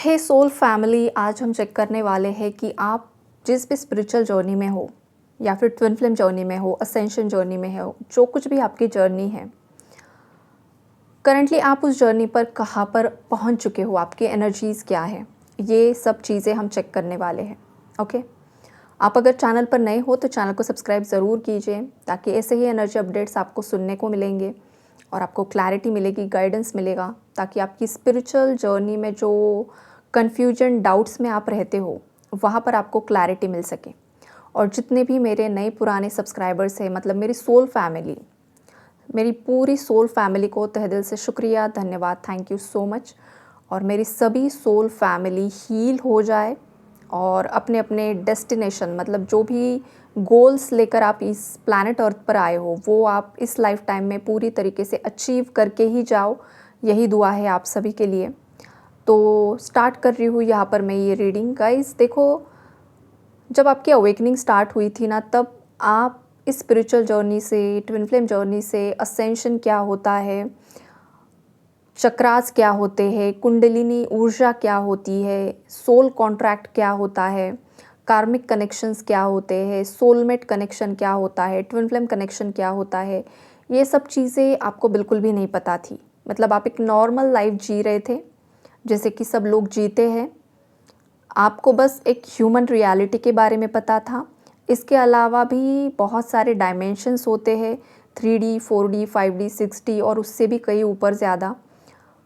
हे soul family, आज हम check करने वाले हैं कि आप जिस भी स्पिरिचुअल जर्नी में हो या फिर ट्विन फ्लेम जर्नी में हो, असेंशन जर्नी में हो, जो कुछ भी आपकी जर्नी है, करंटली आप उस जर्नी पर कहाँ पर पहुँच चुके हो, आपकी एनर्जीज़ क्या है, ये सब चीज़ें हम चेक करने वाले हैं। ओके, आप अगर चैनल पर नए हो तो चैनल को सब्सक्राइब ज़रूर कीजिए ताकि ऐसे ही एनर्जी अपडेट्स आपको सुनने को मिलेंगे और आपको क्लैरिटी मिलेगी, गाइडेंस मिलेगा, ताकि आपकी स्पिरिचुअल जर्नी में जो कन्फ्यूजन, डाउट्स में आप रहते हो, वहाँ पर आपको क्लैरिटी मिल सके। और जितने भी मेरे नए पुराने सब्सक्राइबर्स हैं, मतलब मेरी सोल फैमिली, मेरी पूरी सोल फैमिली को तहे दिल से शुक्रिया, धन्यवाद, थैंक यू सो मच। और मेरी सभी सोल फैमिली हील हो जाए और अपने अपने डेस्टिनेशन, मतलब जो भी गोल्स लेकर आप इस प्लैनेट अर्थ पर आए हो, वो आप इस लाइफ टाइम में पूरी तरीके से अचीव करके ही जाओ। यही दुआ है आप सभी के लिए। तो स्टार्ट कर रही हूँ यहाँ पर मैं ये रीडिंग। गाइस देखो, जब आपकी अवेकनिंग स्टार्ट हुई थी ना, तब आप इस स्पिरिचुअल जर्नी से, ट्विन फ्लेम जर्नी से, असेंशन क्या होता है, चक्रास क्या होते हैं, कुंडलिनी ऊर्जा क्या होती है, सोल कॉन्ट्रैक्ट क्या होता है, कार्मिक कनेक्शंस क्या होते हैं, सोलमेट कनेक्शन क्या होता है, ट्विन फ्लेम कनेक्शन क्या होता है, ये सब चीज़ें आपको बिल्कुल भी नहीं पता थी। मतलब आप एक नॉर्मल लाइफ जी रहे थे जैसे कि सब लोग जीते हैं। आपको बस एक ह्यूमन रियलिटी के बारे में पता था। इसके अलावा भी बहुत सारे डायमेंशंस होते हैं, 3D, 4D, 5D, 6D और उससे भी कई ऊपर ज़्यादा।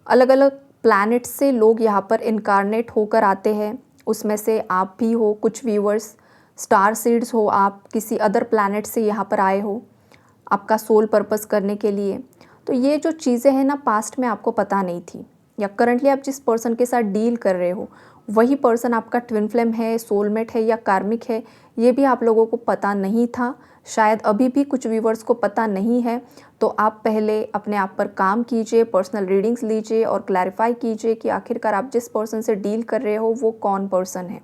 अलग अलग प्लैनेट से लोग यहाँ पर इनकारनेट होकर आते हैं। उसमें से आप भी हो, कुछ व्यूअर्स स्टार सीड्स हो, आप किसी अदर प्लैनेट से यहाँ पर आए हो आपका सोल पर्पस करने के लिए। तो ये जो चीज़ें हैं ना, पास्ट में आपको पता नहीं थी, या करंटली आप जिस पर्सन के साथ डील कर रहे हो वही पर्सन आपका ट्विन फ्लेम है, सोलमेट है या कार्मिक है, ये भी आप लोगों को पता नहीं था। शायद अभी भी कुछ व्यूवर्स को पता नहीं है। तो आप पहले अपने आप पर काम कीजिए, पर्सनल रीडिंग्स लीजिए और क्लैरिफाई कीजिए कि आखिरकार आप जिस पर्सन से डील कर रहे हो वो कौन पर्सन है,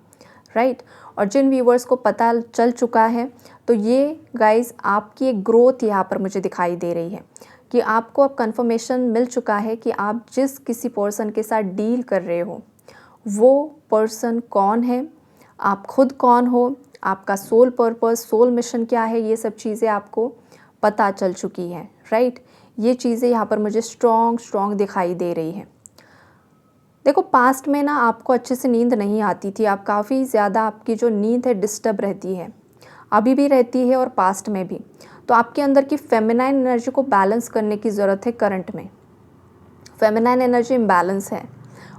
राइट। और जिन व्यूवर्स को पता चल चुका है, तो ये गाइस आपकी एक ग्रोथ यहाँ पर मुझे दिखाई दे रही है कि आपको अब कंफर्मेशन मिल चुका है कि आप जिस किसी पर्सन के साथ डील कर रहे हो वो पर्सन कौन है, आप खुद कौन हो, आपका सोल पर्पस, सोल मिशन क्या है, ये सब चीज़ें आपको पता चल चुकी हैं, राइट। ये चीज़ें यहाँ पर मुझे स्ट्रॉन्ग दिखाई दे रही हैं। देखो, पास्ट में ना आपको अच्छे से नींद नहीं आती थी, आप काफ़ी ज़्यादा, आपकी जो नींद है डिस्टर्ब रहती है, अभी भी रहती है और पास्ट में भी। तो आपके अंदर की फेमिनाइन एनर्जी को बैलेंस करने की ज़रूरत है। करंट में फेमिनाइन एनर्जी इम्बैलेंस है।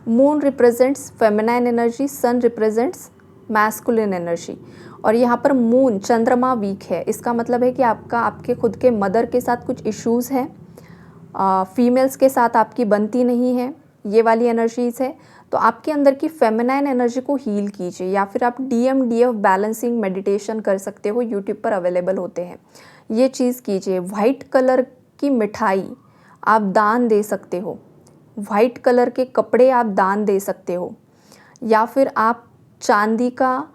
मून रिप्रेजेंट्स फेमिनाइन एनर्जी, सन रिप्रेजेंट्स मैस्कुलिन एनर्जी। और यहाँ पर मून, चंद्रमा वीक है। इसका मतलब है कि आपके खुद के मदर के साथ कुछ इश्यूज़ हैं, फीमेल्स के साथ आपकी बनती नहीं है, ये वाली एनर्जीज़ है। तो आपके अंदर की फेमिनाइन एनर्जी को हील कीजिए, या फिर आप DMDF बैलेंसिंग मेडिटेशन कर सकते हो, यूट्यूब पर अवेलेबल होते हैं। ये चीज़ कीजिए। वाइट कलर की मिठाई आप दान दे सकते हो, वाइट कलर के कपड़े आप दान दे सकते हो, या फिर आप चांदी का,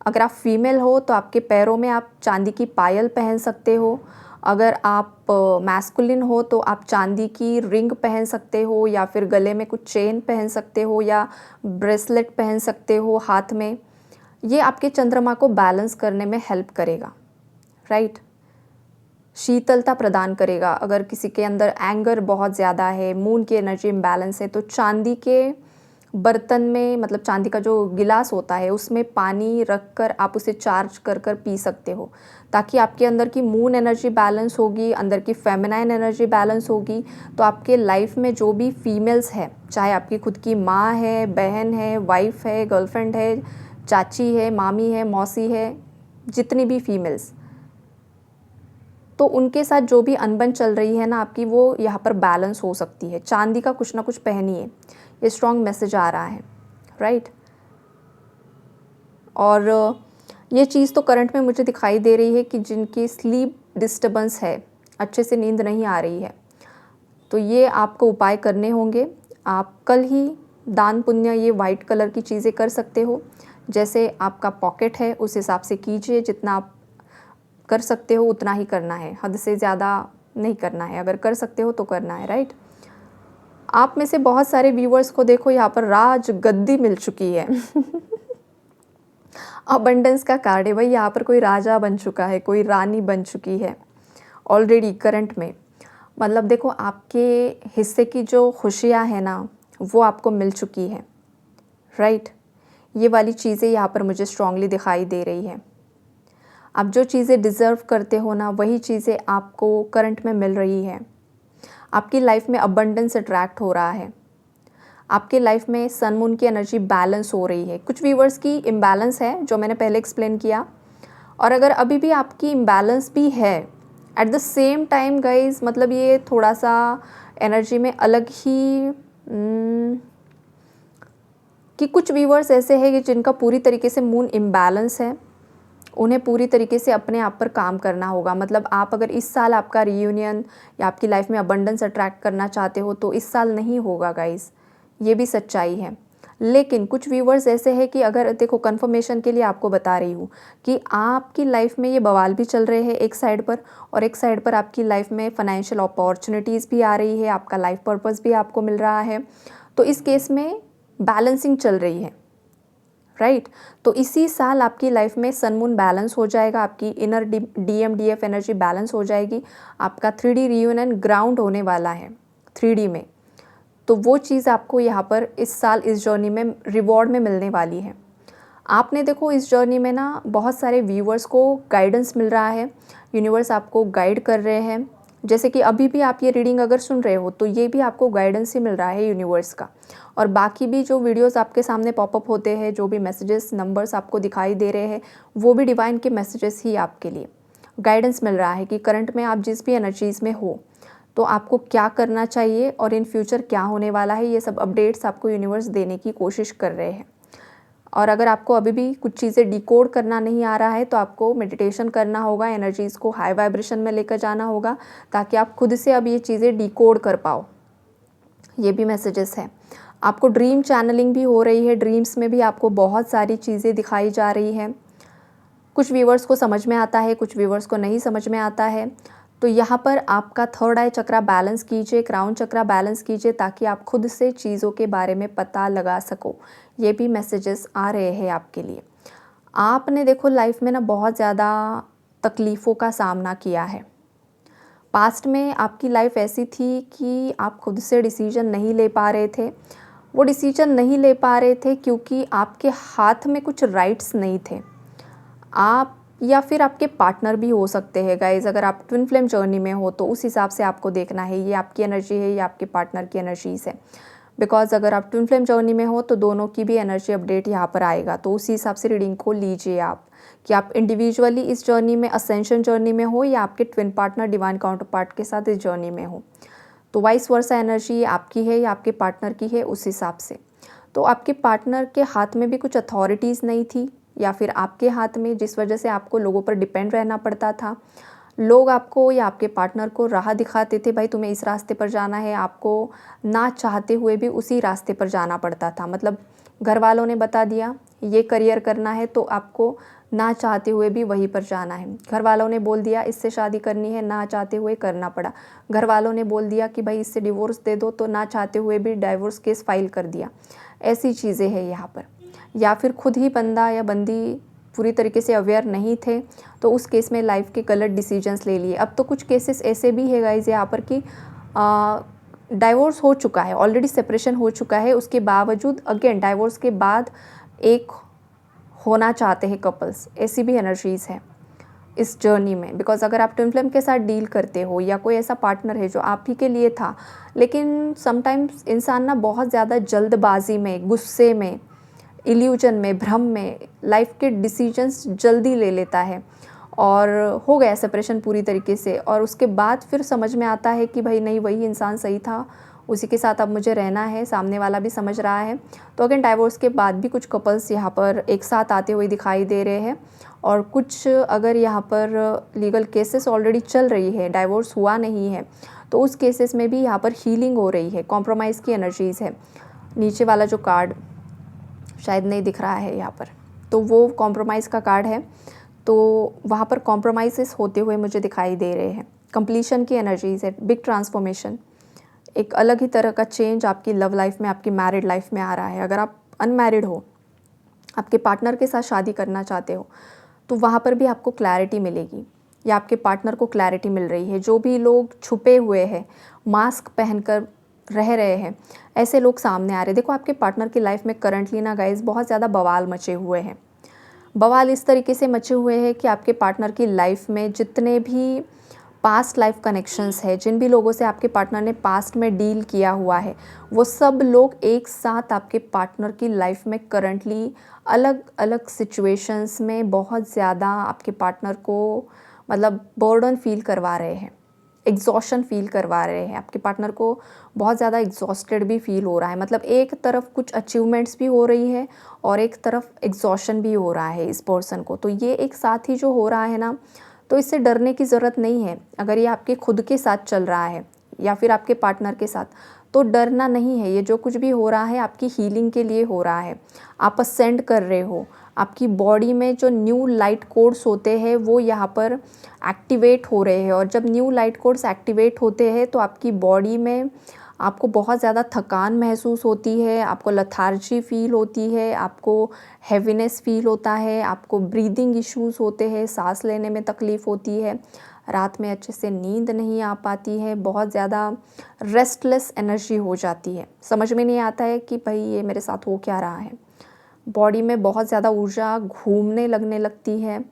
अगर आप फीमेल हो तो आपके पैरों में आप चांदी की पायल पहन सकते हो। अगर आप मैस्कुलिन हो तो आप चांदी की रिंग पहन सकते हो, या फिर गले में कुछ चेन पहन सकते हो, या ब्रेसलेट पहन सकते हो हाथ में। ये आपके चंद्रमा को बैलेंस करने में हेल्प करेगा, राइट। शीतलता प्रदान करेगा। अगर किसी के अंदर एंगर बहुत ज़्यादा है, मून की एनर्जी इम्बैलेंस है, तो चांदी के बर्तन में, मतलब चांदी का जो गिलास होता है उसमें पानी रख कर आप उसे चार्ज कर कर पी सकते हो, ताकि आपके अंदर की मून एनर्जी बैलेंस होगी, अंदर की फेमिनाइन एनर्जी बैलेंस होगी। तो आपके लाइफ में जो भी फीमेल्स है, चाहे आपकी खुद की माँ है, बहन है, वाइफ है, गर्लफ्रेंड है, चाची है, मामी है, मौसी है, जितनी भी फीमेल्स, तो उनके साथ जो भी अनबन चल रही है ना आपकी, वो यहाँ पर बैलेंस हो सकती है। चांदी का कुछ ना कुछ पहनिए, ये स्ट्रॉन्ग मैसेज आ रहा है, राइट। और ये चीज़ तो करंट में मुझे दिखाई दे रही है कि जिनकी स्लीप डिस्टर्बेंस है, अच्छे से नींद नहीं आ रही है, तो ये आपको उपाय करने होंगे। आप कल ही दान पुण्य ये वाइट कलर की चीज़ें कर सकते हो। जैसे आपका पॉकेट है उस हिसाब से कीजिए, जितना आप कर सकते हो उतना ही करना है, हद से ज़्यादा नहीं करना है। अगर कर सकते हो तो करना है, राइट। आप में से बहुत सारे व्यूअर्स को देखो यहाँ पर राज गद्दी मिल चुकी है। अबंडेंस का कार्ड है भाई, यहाँ पर कोई राजा बन चुका है, कोई रानी बन चुकी है ऑलरेडी करंट में। मतलब देखो आपके हिस्से की जो खुशियाँ हैं ना वो आपको मिल चुकी है, राइट। ये वाली चीज़ें यहाँ पर मुझे स्ट्रांगली दिखाई दे रही है। आप जो चीज़ें डिज़र्व करते हो ना वही चीज़ें आपको करंट में मिल रही है। आपकी लाइफ में अबंडेंस अट्रैक्ट हो रहा है। आपके लाइफ में सन मून की एनर्जी बैलेंस हो रही है। कुछ व्यूवर्स की इम्बैलेंस है जो मैंने पहले एक्सप्लेन किया, और अगर अभी भी आपकी इम्बैलेंस भी है at the same time guys, मतलब ये थोड़ा सा एनर्जी में अलग ही कि कुछ व्यूवर्स ऐसे हैं कि जिनका पूरी तरीके से मून इम्बैलेंस है, उन्हें पूरी तरीके से अपने आप पर काम करना होगा। मतलब आप अगर इस साल आपका रियूनियन या आपकी लाइफ में अबंडेंस अट्रैक्ट करना चाहते हो तो इस साल नहीं होगा गाइज, ये भी सच्चाई है। लेकिन कुछ व्यूवर्स ऐसे हैं कि अगर देखो कंफर्मेशन के लिए आपको बता रही हूँ कि आपकी लाइफ में ये बवाल भी चल रहे हैं एक साइड पर, और एक साइड पर आपकी लाइफ में फाइनेंशियल अपॉर्चुनिटीज़ भी आ रही है, आपका लाइफ पर्पस भी आपको मिल रहा है। तो इस केस में बैलेंसिंग चल रही है, राइट। तो इसी साल आपकी लाइफ में सन मून बैलेंस हो जाएगा, आपकी इनर DMDF एनर्जी बैलेंस हो जाएगी, आपका 3D रियूनियन ग्राउंड होने वाला है 3D में। तो वो चीज़ आपको यहाँ पर इस साल इस जर्नी में रिवॉर्ड में मिलने वाली है। आपने देखो इस जर्नी में ना बहुत सारे व्यूअर्स को गाइडेंस मिल रहा है, यूनिवर्स आपको गाइड कर रहे हैं। जैसे कि अभी भी आप ये रीडिंग अगर सुन रहे हो तो ये भी आपको गाइडेंस ही मिल रहा है यूनिवर्स का। और बाकी भी जो वीडियोस आपके सामने पॉपअप होते हैं, जो भी मैसेजेस नंबर्स आपको दिखाई दे रहे हैं, वो भी डिवाइन के मैसेजेस ही आपके लिए गाइडेंस मिल रहा है कि करंट में आप जिस भी एनर्जीज़ में हो तो आपको क्या करना चाहिए और इन फ्यूचर क्या होने वाला है, ये सब अपडेट्स आपको यूनिवर्स देने की कोशिश कर रहे हैं। और अगर आपको अभी भी कुछ चीज़ें डिकोड करना नहीं आ रहा है तो आपको मेडिटेशन करना होगा, एनर्जीज़ को हाई वाइब्रेशन में लेकर जाना होगा ताकि आप खुद से अब ये चीज़ें डिकोड कर पाओ। ये भी मैसेजेस हैं। आपको ड्रीम चैनलिंग भी हो रही है, ड्रीम्स में भी आपको बहुत सारी चीज़ें दिखाई जा रही हैं। कुछ व्यूवर्स को समझ में आता है, कुछ व्यूवर्स को नहीं समझ में आता है। तो यहाँ पर आपका थर्ड आई चक्रा बैलेंस कीजिए, क्राउन चक्रा बैलेंस कीजिए ताकि आप खुद से चीज़ों के बारे में पता लगा सको। ये भी मैसेजेस आ रहे हैं आपके लिए। आपने देखो लाइफ में ना बहुत ज़्यादा तकलीफ़ों का सामना किया है। पास्ट में आपकी लाइफ ऐसी थी कि आप खुद से डिसीजन नहीं ले पा रहे थे। वो डिसीजन नहीं ले पा रहे थे क्योंकि आपके हाथ में कुछ राइट्स नहीं थे। आप या फिर आपके पार्टनर भी हो सकते हैं गाइज। अगर आप ट्विन फ्लेम जर्नी में हो तो उस हिसाब से आपको देखना है ये आपकी एनर्जी है या आपके पार्टनर की एनर्जीज है। बिकॉज अगर आप ट्विन फ्लेम जर्नी में हो तो दोनों की भी एनर्जी अपडेट यहाँ पर आएगा, तो उसी हिसाब से रीडिंग को लीजिए आप कि आप इंडिविजुअली इस जर्नी में असेंशन जर्नी में हो या आपके twin partner divine counter part के साथ इस जर्नी में हो। तो वाइस वर्सा एनर्जी आपकी है या आपके पार्टनर की है उस हिसाब से। तो आपके पार्टनर के हाथ में भी कुछ अथॉरिटीज़ नहीं थी या फिर आपके हाथ में, जिस वजह से आपको लोगों पर डिपेंड रहना पड़ता था। लोग आपको या आपके पार्टनर को राह दिखाते थे, भाई तुम्हें इस रास्ते पर जाना है, आपको ना चाहते हुए भी उसी रास्ते पर जाना पड़ता था। मतलब घर वालों ने बता दिया ये करियर करना है तो आपको ना चाहते हुए भी वहीं पर जाना है। घर वालों ने बोल दिया इससे शादी करनी है, ना चाहते हुए करना पड़ा। घर वालों ने बोल दिया कि भाई इससे डिवोर्स दे दो, तो ना चाहते हुए भी डाइवोर्स केस फाइल कर दिया। ऐसी चीज़ें हैं यहाँ पर। या फिर खुद ही बंदा या बंदी पूरी तरीके से अवेयर नहीं थे तो उस केस में लाइफ के गलत डिसीजंस ले लिए। अब तो कुछ केसेस ऐसे भी है गाइज यहाँ पर कि डाइवोर्स हो चुका है, ऑलरेडी सेपरेशन हो चुका है, उसके बावजूद अगेन डाइवोर्स के बाद एक होना चाहते हैं कपल्स। ऐसी भी एनर्जीज़ है इस जर्नी में। बिकॉज अगर आप ट्विन फ्लेम के साथ डील करते हो या कोई ऐसा पार्टनर है जो आप ही के लिए था, लेकिन समटाइम्स इंसान ना बहुत ज़्यादा जल्दबाजी में, गुस्से में, इल्यूजन में, भ्रम में लाइफ के डिसीजंस जल्दी ले लेता है और हो गया सेपरेशन पूरी तरीके से। और उसके बाद फिर समझ में आता है कि भाई नहीं, वही इंसान सही था, उसी के साथ अब मुझे रहना है, सामने वाला भी समझ रहा है। तो अगेन डाइवोर्स के बाद भी कुछ कपल्स यहाँ पर एक साथ आते हुए दिखाई दे रहे हैं। और कुछ अगर यहाँ पर लीगल केसेस ऑलरेडी चल रही है, डाइवोर्स हुआ नहीं है, तो उस केसेस में भी यहाँ पर हीलिंग हो रही है। कॉम्प्रोमाइज़ की एनर्जीज़ है। नीचे वाला जो कार्ड शायद नहीं दिख रहा है यहाँ पर, तो वो कॉम्प्रोमाइज़ का कार्ड है। तो वहाँ पर कॉम्प्रोमाइज़ेस होते हुए मुझे दिखाई दे रहे हैं। कंप्लीशन की एनर्जीज़ है, बिग ट्रांसफॉर्मेशन, एक अलग ही तरह का चेंज आपकी लव लाइफ में, आपकी मैरिड लाइफ में आ रहा है। अगर आप अनमैरिड हो, आपके पार्टनर के साथ शादी करना चाहते हो, तो वहाँ पर भी आपको क्लैरिटी मिलेगी या आपके पार्टनर को क्लैरिटी मिल रही है। जो भी लोग छुपे हुए हैं, मास्क पहनकर रह रहे हैं, ऐसे लोग सामने आ रहे हैं। देखो आपके पार्टनर की लाइफ में करंटली ना गाइस बहुत ज़्यादा बवाल मचे हुए हैं। बवाल इस तरीके से मचे हुए हैं कि आपके पार्टनर की लाइफ में जितने भी पास्ट लाइफ कनेक्शंस है, जिन भी लोगों से आपके पार्टनर ने पास्ट में डील किया हुआ है, वो सब लोग एक साथ आपके पार्टनर की लाइफ में करंटली अलग अलग सिचुएशंस में बहुत ज़्यादा आपके पार्टनर को मतलब बर्डन फील करवा रहे हैं, एग्जॉशन फील करवा रहे हैं। आपके पार्टनर को बहुत ज़्यादा एग्जॉस्टेड भी फील हो रहा है। मतलब एक तरफ कुछ अचीवमेंट्स भी हो रही है और एक तरफ एग्जॉशन भी हो रहा है इस पर्सन को। तो ये एक साथ ही जो हो रहा है ना, तो इससे डरने की ज़रूरत नहीं है। अगर ये आपके खुद के साथ चल रहा है या फिर आपके पार्टनर के साथ, तो डरना नहीं है। ये जो कुछ भी हो रहा है आपकी हीलिंग के लिए हो रहा है। आप असेंड कर रहे हो, आपकी बॉडी में जो न्यू लाइट कोड्स होते हैं वो यहाँ पर एक्टिवेट हो रहे हैं। और जब न्यू लाइट कोड्स एक्टिवेट होते हैं तो आपकी बॉडी में आपको बहुत ज़्यादा थकान महसूस होती है, आपको लथार्जी फील होती है, आपको हैवीनेस फील होता है, आपको ब्रीदिंग इश्यूज़ होते हैं, सांस लेने में तकलीफ़ होती है, रात में अच्छे से नींद नहीं आ पाती है, बहुत ज़्यादा रेस्टलेस एनर्जी हो जाती है। समझ में नहीं आता है कि भाई ये मेरे साथ हो क्या रहा है। बॉडी में बहुत ज़्यादा ऊर्जा घूमने लगने लगती है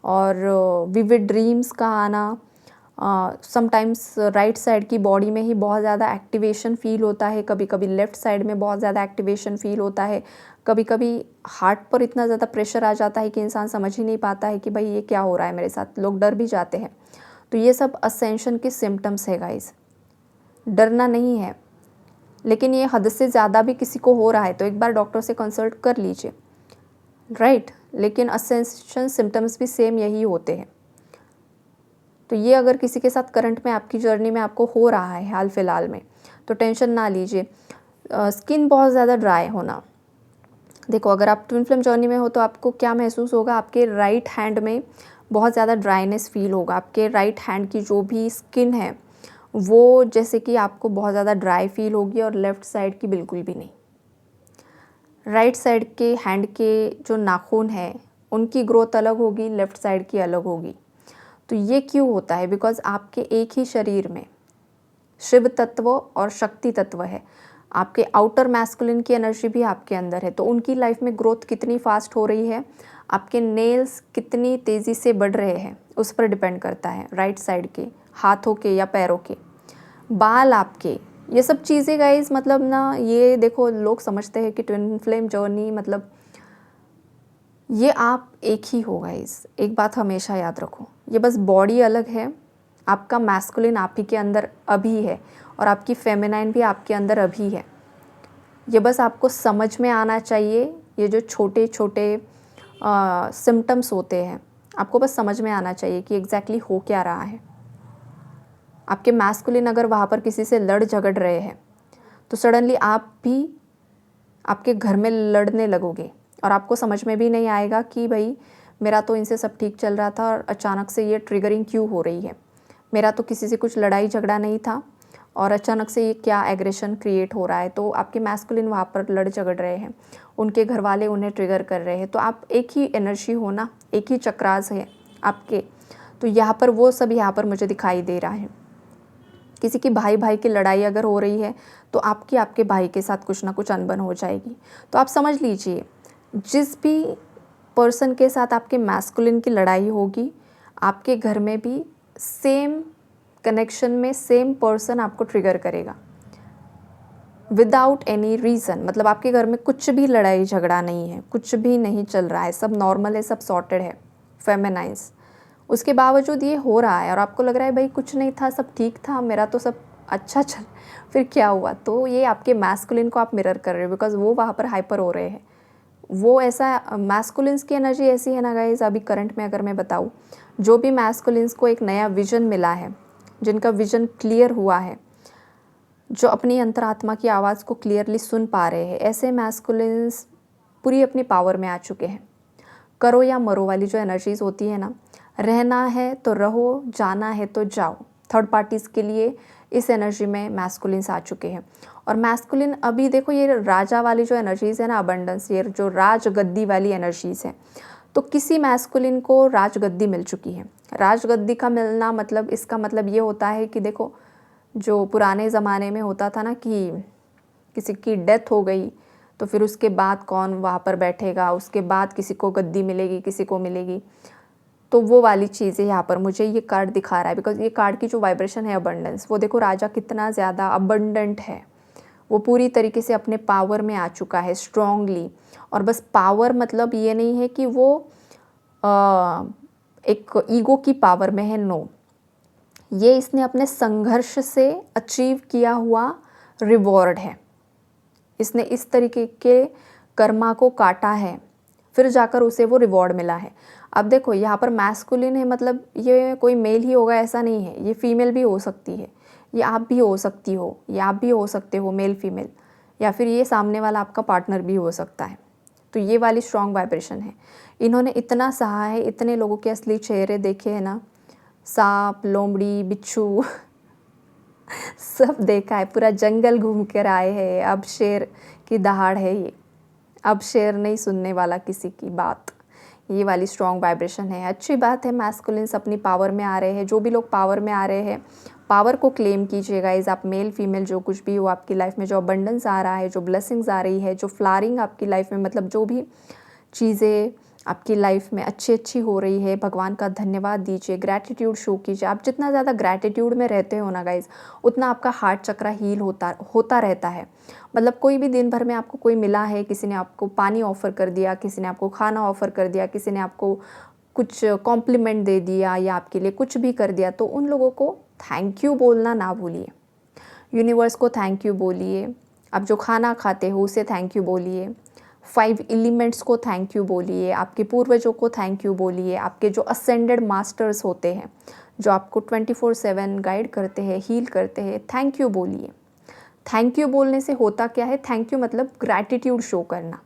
और विविड ड्रीम्स का आना, समटाइम्स राइट साइड की बॉडी में ही बहुत ज़्यादा एक्टिवेशन फ़ील होता है, कभी कभी लेफ़्ट साइड में बहुत ज़्यादा एक्टिवेशन फ़ील होता है, कभी कभी हार्ट पर इतना ज़्यादा प्रेशर आ जाता है कि इंसान समझ ही नहीं पाता है कि भाई ये क्या हो रहा है मेरे साथ। लोग डर भी जाते हैं। तो ये सब असेंशन के सिम्टम्स है गाइस, डरना नहीं है। लेकिन ये हद से ज़्यादा भी किसी को हो रहा है तो एक बार डॉक्टर से कंसल्ट कर लीजिए, राइट। लेकिन असेंशन सिम्टम्स भी सेम यही होते हैं। तो ये अगर किसी के साथ करंट में आपकी जर्नी में आपको हो रहा है हाल फिलहाल में, तो टेंशन ना लीजिए। स्किन बहुत ज़्यादा ड्राई होना, देखो अगर आप ट्विन फ्लेम जर्नी में हो तो आपको क्या महसूस होगा, आपके राइट हैंड में बहुत ज़्यादा ड्राइनेस फील होगा। आपके राइट हैंड की जो भी स्किन है वो जैसे कि आपको बहुत ज़्यादा ड्राई फील होगी, और लेफ़्ट साइड की बिल्कुल भी नहीं। राइट साइड के हैंड के जो नाखून हैं उनकी ग्रोथ अलग होगी, लेफ़्ट साइड की अलग होगी। तो ये क्यों होता है? बिकॉज़ आपके एक ही शरीर में शिव तत्व और शक्ति तत्व है। आपके आउटर मैस्कुलिन की एनर्जी भी आपके अंदर है। तो उनकी लाइफ में ग्रोथ कितनी फास्ट हो रही है, आपके नेल्स कितनी तेज़ी से बढ़ रहे हैं, उस पर डिपेंड करता है। राइट साइड के हाथों के या पैरों के बाल आपके, ये सब चीज़ें गाइज मतलब ना, ये देखो लोग समझते हैं कि ट्विन फ्लेम जर्नी मतलब ये आप एक ही हो गाइज। एक बात हमेशा याद रखो, ये बस बॉडी अलग है, आपका मैस्कुलिन आप ही के अंदर अभी है और आपकी फेमिनाइन भी आपके अंदर अभी है। ये बस आपको समझ में आना चाहिए। ये जो छोटे छोटे सिम्टम्स होते हैं आपको बस समझ में आना चाहिए कि एग्जैक्टली हो क्या रहा है। आपके मैस्कुलिन अगर वहाँ पर किसी से लड़ झगड़ रहे हैं तो सडनली आप भी आपके घर में लड़ने लगोगे और आपको समझ में भी नहीं आएगा कि भाई मेरा तो इनसे सब ठीक चल रहा था और अचानक से ये ट्रिगरिंग क्यों हो रही है। मेरा तो किसी से कुछ लड़ाई झगड़ा नहीं था और अचानक से ये क्या एग्रेशन क्रिएट हो रहा है। तो आपके मैस्कुलिन वहाँ पर लड़ झगड़ रहे हैं, उनके घर वाले उन्हें ट्रिगर कर रहे हैं। तो आप एक ही एनर्जी हो ना, एक ही चक्रास है आपके। तो यहाँ पर वो सब यहाँ पर मुझे दिखाई दे रहा है। किसी की भाई भाई की लड़ाई अगर हो रही है तो आपकी आपके भाई के साथ कुछ ना कुछ अनबन हो जाएगी। तो आप समझ लीजिए जिस भी पर्सन के साथ आपके मैस्कुलिन की लड़ाई होगी, आपके घर में भी सेम कनेक्शन में सेम पर्सन आपको ट्रिगर करेगा विदाउट एनी रीज़न। मतलब आपके घर में कुछ भी लड़ाई झगड़ा नहीं है, कुछ भी नहीं चल रहा है, सब नॉर्मल है, सब सॉर्टेड है, फेमिनाइज। उसके बावजूद ये हो रहा है और आपको लग रहा है भाई कुछ नहीं था, सब ठीक था, मेरा तो सब अच्छा चल, फिर क्या हुआ? तो ये आपके मैस्कुलिन को आप मिरर कर रहे हो, बिकॉज वो वहाँ पर हाइपर हो रहे हैं। वो ऐसा मैस्कुलिन्स की एनर्जी ऐसी है ना गाइज, अभी करंट में अगर मैं बताऊँ, जो भी मैस्कुलिन्स को एक नया विजन मिला है, जिनका विजन क्लियर हुआ है, जो अपनी अंतरात्मा की आवाज़ को क्लियरली सुन पा रहे हैं, ऐसे मैस्कुलिन्स पूरी अपनी पावर में आ चुके हैं। करो या मरो वाली जो एनर्जीज़ होती है ना, रहना है तो रहो, जाना है तो जाओ। थर्ड पार्टीज़ के लिए इस एनर्जी में मैस्कुलिन्स आ चुके हैं। और मैस्कुलिन अभी देखो ये राजा वाली जो एनर्जीज़ है ना, अबंडेंस, ये जो राजगद्दी वाली एनर्जीज़ है, तो किसी मैस्कुलिन को राजगद्दी मिल चुकी है। राजगद्दी का मिलना मतलब, इसका मतलब ये होता है कि देखो जो पुराने ज़माने में होता था ना कि किसी की डेथ हो गई तो फिर उसके बाद कौन वहाँ पर बैठेगा, उसके बाद किसी को गद्दी मिलेगी, किसी को मिलेगी, तो वो वाली चीज़ें यहाँ पर मुझे ये कार्ड दिखा रहा है। बिकॉज ये कार्ड की जो वाइब्रेशन है अबंडेंस, वो देखो राजा कितना ज़्यादा अबंडेंट है, वो पूरी तरीके से अपने पावर में आ चुका है स्ट्रॉन्गली। और बस पावर मतलब ये नहीं है कि वो एक ईगो की पावर में है, नो, ये इसने अपने संघर्ष से अचीव किया हुआ रिवॉर्ड है। इसने इस तरीके के कर्मा को काटा है, फिर जाकर उसे वो रिवॉर्ड मिला है। अब देखो यहाँ पर मैस्कुलिन है, मतलब ये कोई मेल ही होगा ऐसा नहीं है, ये फीमेल भी हो सकती है, ये आप भी हो सकती हो, ये आप भी हो सकते हो, मेल फीमेल, या फिर ये सामने वाला आपका पार्टनर भी हो सकता है। तो ये वाली स्ट्रॉन्ग वाइब्रेशन है। इन्होंने इतना सहा है, इतने लोगों के असली चेहरे देखे हैं ना, सांप, लोमड़ी, बिच्छू सब देखा है, पूरा जंगल घूम कर आए हैं। अब शेर की दहाड़ है ये, अब शेर नहीं सुनने वाला किसी की बात। ये वाली स्ट्रॉन्ग वाइब्रेशन है। अच्छी बात है, मैस्कुलिन्स अपनी पावर में आ रहे हैं। जो भी लोग पावर में आ रहे हैं, पावर को क्लेम कीजिए गाइज। आप मेल फीमेल जो कुछ भी हो आपकी लाइफ में, जो अबंडेंस आ रहा है, जो ब्लेसिंग्स आ रही है, जो फ्लारिंग आपकी लाइफ में, मतलब जो भी चीज़ें आपकी लाइफ में अच्छी अच्छी हो रही है, भगवान का धन्यवाद दीजिए, ग्रैटिट्यूड शो कीजिए। आप जितना ज़्यादा ग्रैटिट्यूड में रहते हो ना गाइज, उतना आपका हार्ट चक्र हील होता रहता है। मतलब कोई भी दिन भर में आपको कोई मिला है, किसी ने आपको पानी ऑफ़र कर दिया, किसी ने आपको खाना ऑफ़र कर दिया, किसी ने आपको कुछ कॉम्प्लीमेंट दे दिया या आपके लिए कुछ भी कर दिया, तो उन लोगों को थैंक यू बोलना ना भूलिए। यूनिवर्स को थैंक यू बोलिए। आप जो खाना खाते हो उसे थैंक यू बोलिए। 5 एलिमेंट्स को थैंक यू बोलिए। आपके पूर्वजों को थैंक यू बोलिए। आपके जो असेंडेड मास्टर्स होते हैं, जो आपको 24/7 गाइड करते हैं, हील करते हैं, थैंक यू बोलिए। थैंक यू बोलने से होता क्या है, थैंक यू मतलब ग्रैटिट्यूड शो करना।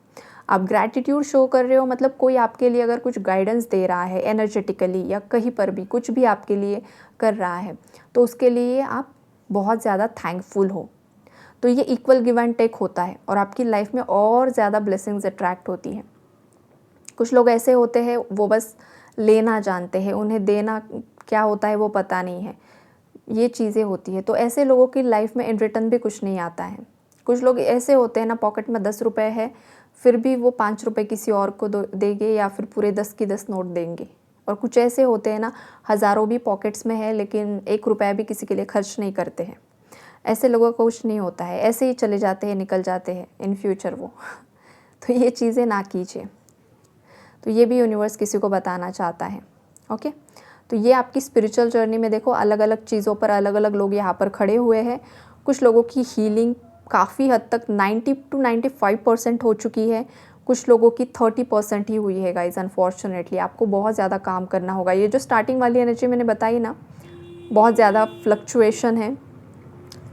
आप ग्रैटिट्यूड शो कर रहे हो, मतलब कोई आपके लिए अगर कुछ गाइडेंस दे रहा है एनर्जेटिकली या कहीं पर भी कुछ भी आपके लिए कर रहा है, तो उसके लिए आप बहुत ज़्यादा थैंकफुल हो। तो ये इक्वल गिव एंड टेक होता है और आपकी लाइफ में और ज़्यादा ब्लेसिंग्स अट्रैक्ट होती हैं। कुछ लोग ऐसे होते हैं, वो बस लेना जानते हैं, उन्हें देना क्या होता है वो पता नहीं है, ये चीज़ें होती है। तो ऐसे लोगों की लाइफ में इन रिटर्न भी कुछ नहीं आता है। कुछ लोग ऐसे होते हैं ना, पॉकेट में 10 रुपये है, फिर भी वो 5 रुपये किसी और को देंगे या फिर पूरे 10 की 10 नोट देंगे। और कुछ ऐसे होते हैं ना, हज़ारों भी पॉकेट्स में है लेकिन 1 रुपया भी किसी के लिए खर्च नहीं करते हैं। ऐसे लोगों का कुछ नहीं होता है, ऐसे ही चले जाते हैं, निकल जाते हैं इन फ्यूचर वो। तो ये चीज़ें ना कीजिए। तो ये भी यूनिवर्स किसी को बताना चाहता है। ओके, तो ये आपकी स्पिरिचुअल जर्नी में देखो अलग अलग चीज़ों पर अलग अलग लोग यहाँ पर खड़े हुए हैं। कुछ लोगों की हीलिंग काफ़ी हद तक 90 to 95% हो चुकी है, कुछ लोगों की 30% ही हुई है गाइज। अनफॉर्चुनेटली आपको बहुत ज़्यादा काम करना होगा। ये जो स्टार्टिंग वाली एनर्जी मैंने बताई ना, बहुत ज़्यादा फ्लक्चुएशन है।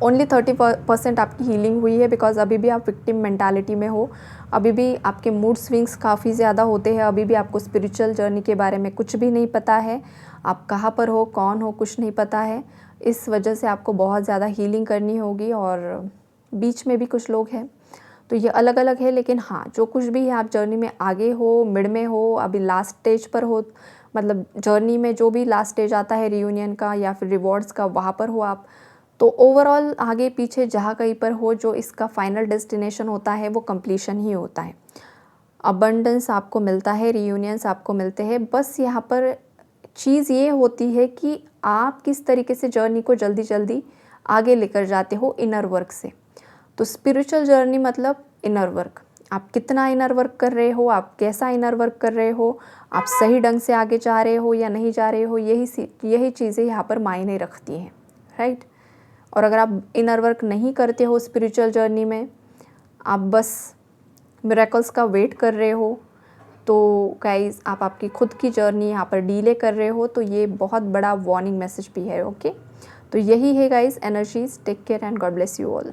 ओनली 30% आपकी हीलिंग हुई है, बिकॉज अभी भी आप विक्टिम मेंटालिटी में हो, अभी भी आपके मूड स्विंग्स काफ़ी ज़्यादा होते हैं, अभी भी आपको स्पिरिचुअल जर्नी के बारे में कुछ भी नहीं पता है, आप कहाँ पर हो, कौन हो, कुछ नहीं पता है। इस वजह से आपको बहुत ज़्यादा हीलिंग करनी होगी। और बीच में भी कुछ लोग हैं, तो ये अलग अलग है। लेकिन हाँ, जो कुछ भी है आप जर्नी में आगे हो, मिड में हो, अभी लास्ट स्टेज पर हो, मतलब जर्नी में जो भी लास्ट स्टेज आता है रियूनियन का या फिर रिवॉर्ड्स का, वहाँ पर हो आप। तो ओवरऑल आगे पीछे जहाँ कहीं पर हो, जो इसका फाइनल डेस्टिनेशन होता है वो कंप्लीशन ही होता है। अबंडेंस आपको मिलता है, रियूनियंस आपको मिलते हैं। बस यहाँ पर चीज़ ये होती है कि आप किस तरीके से जर्नी को जल्दी जल्दी आगे लेकर जाते हो इनर वर्क से। तो स्पिरिचुअल जर्नी मतलब इनर वर्क। आप कितना इनर वर्क कर रहे हो, आप कैसा इनर वर्क कर रहे हो, आप सही ढंग से आगे जा रहे हो या नहीं जा रहे हो, यही चीज़ें यहाँ पर मायने रखती हैं, राइट। और अगर आप इनर वर्क नहीं करते हो स्पिरिचुअल जर्नी में, आप बस मिरेकल्स का वेट कर रहे हो, तो गाइस आप आपकी खुद की जर्नी यहाँ पर डीले कर रहे हो। तो ये बहुत बड़ा वार्निंग मैसेज भी है। ओके, तो यही है guys energies. Take care and God bless you all.